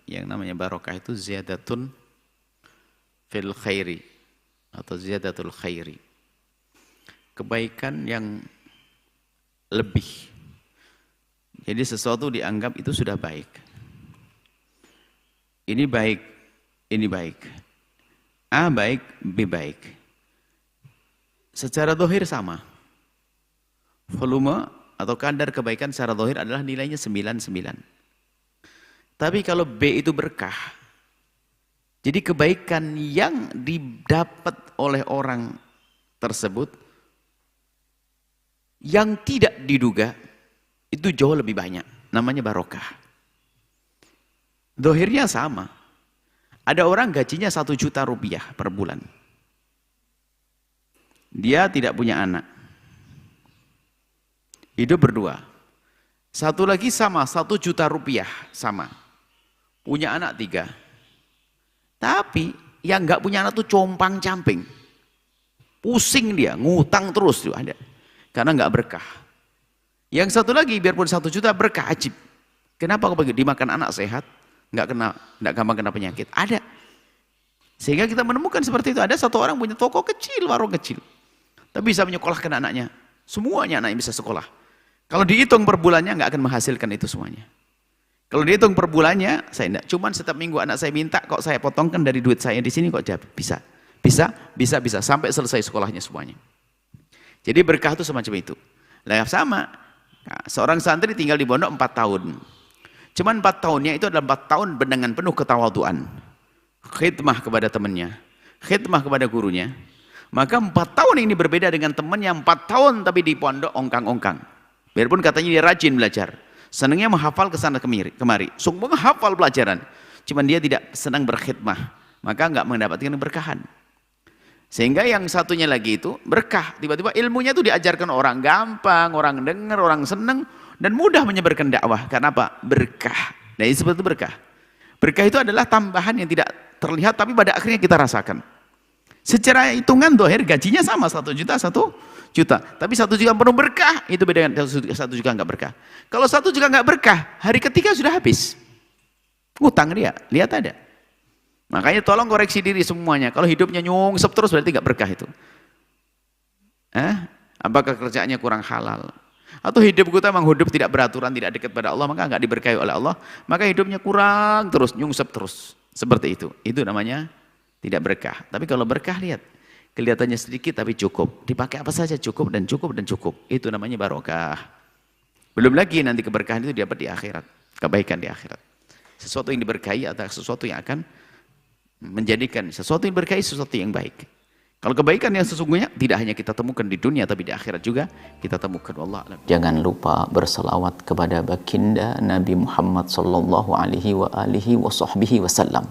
yang namanya barokah itu ziyadatun fil khairi atau ziyadatul khairi. Kebaikan yang lebih. Jadi sesuatu dianggap itu sudah baik. Ini baik, ini baik. A baik, B baik. Secara zahir sama. Volume atau kadar kebaikan secara zahir adalah nilainya 99. Tapi kalau B itu berkah, jadi kebaikan yang didapat oleh orang tersebut yang tidak diduga itu jauh lebih banyak. Namanya barokah. Zahirnya sama. Ada orang gajinya 1 juta rupiah per bulan. Dia tidak punya anak. Hidup berdua. Satu lagi sama, 1 juta rupiah sama. Punya anak 3. Tapi yang nggak punya anak tuh compang-camping. Pusing dia, ngutang terus tuh ada. Karena nggak berkah. Yang satu lagi biarpun 1 juta berkah ajib. Kenapa kok begitu? Dimakan anak sehat, nggak gampang kena penyakit. Ada. Sehingga kita menemukan seperti itu. Ada satu orang punya toko kecil, warung kecil. Tapi bisa menyekolahkan anaknya. Semuanya anaknya bisa sekolah. Kalau dihitung per bulannya nggak akan menghasilkan itu semuanya. Kalau dihitung per bulannya, saya enggak. Cuman setiap minggu anak saya minta, kok saya potongkan dari duit saya di sini kok bisa. Bisa sampai selesai sekolahnya semuanya. Jadi berkah itu semacam itu. Lah sama. Nah, seorang santri tinggal di pondok 4 tahun. Cuman 4 tahunnya itu adalah 4 tahun dengan penuh ketawaduan. Khidmah kepada temannya, khidmah kepada gurunya. Maka 4 tahun ini berbeda dengan teman yang 4 tahun tapi di pondok ongkang-ongkang. Biarpun katanya dia rajin belajar. Senangnya menghafal kesana kemari. Sungguh menghafal pelajaran. Cuman dia tidak senang berkhidmah. Maka enggak mendapatkan keberkahan. Sehingga yang satunya lagi itu berkah. Tiba-tiba ilmunya itu diajarkan orang gampang, orang dengar, orang senang. Dan mudah menyebarkan dakwah. Karena apa? Berkah. Nah ini seperti berkah. Berkah itu adalah tambahan yang tidak terlihat tapi pada akhirnya kita rasakan. Secara hitungan dohir gajinya sama 1 juta, 1 juta. Tapi 1 juta penuh berkah itu beda dengan 1 juta nggak berkah. Kalau 1 juta nggak berkah, hari ketiga sudah habis. Ngutang dia, lihat ada. Makanya tolong koreksi diri semuanya. Kalau hidupnya nyungsep terus berarti nggak berkah itu. Apakah kerjaannya kurang halal? Atau hidup kita memang hidup tidak beraturan, tidak dekat pada Allah, maka nggak diberkahi oleh Allah. Maka hidupnya kurang terus, nyungsep terus. Seperti itu. Itu namanya tidak berkah. Tapi kalau berkah lihat, kelihatannya sedikit tapi cukup. Dipakai apa saja cukup dan cukup dan cukup. Itu namanya barokah. Belum lagi nanti keberkahan itu dapat di akhirat. Kebaikan di akhirat. Sesuatu yang diberkahi atau sesuatu yang akan menjadikan sesuatu yang berkahi sesuatu yang baik. Kalau kebaikan yang sesungguhnya tidak hanya kita temukan di dunia tapi di akhirat juga kita temukan. Wallah alam. Jangan lupa berselawat kepada baginda Nabi Muhammad sallallahu alaihi wa alihi wa sahbihi wasallam.